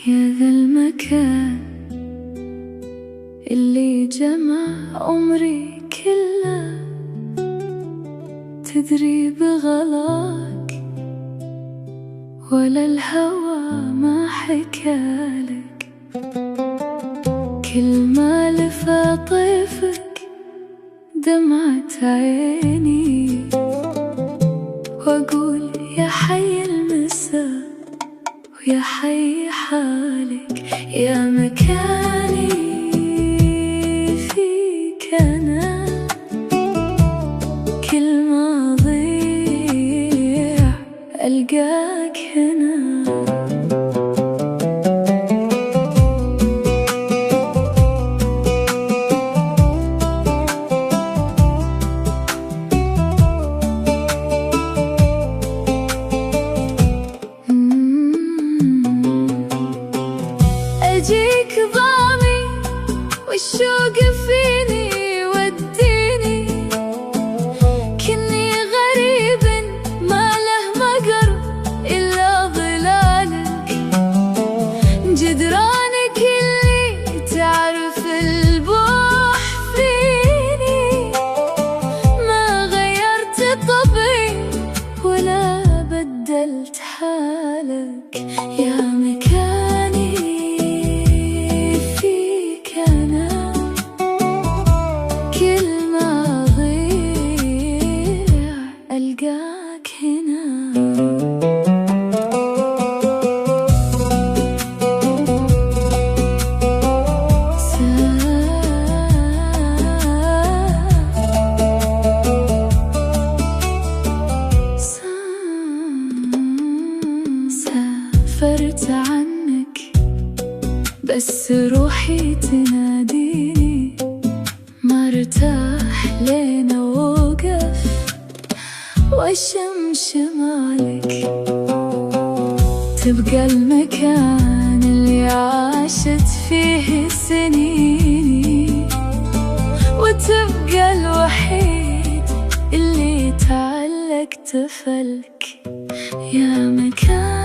يا ذا المكان اللي جمع عمري كله، تدري بغلاك ولا الهوى ما حكالك؟ كل ما لفى طيفك دمعة عيني، واقول يا حي المساء ويا حي حالك. يا مكاني فيك أنا، كل ما أضيع ألقاك هنا. أجيك ضامي والشوق فيني وديني، كني غريب ما له مقر إلا ظلالك. جدرانك اللي تعرف البوح فيني، ما غيرت طبعي ولا بدلت حالك. يا مكاني فيك أنا، كل ما أضيع ألقاك هنا. سافرت عنك بس روحي تناديني، ما ارتاح لين اوقف واشم شمالك. تبقى المكان اللي عاشت فيه سنيني، وتبقى الوحيد اللي تعلقت فلك. يا مكان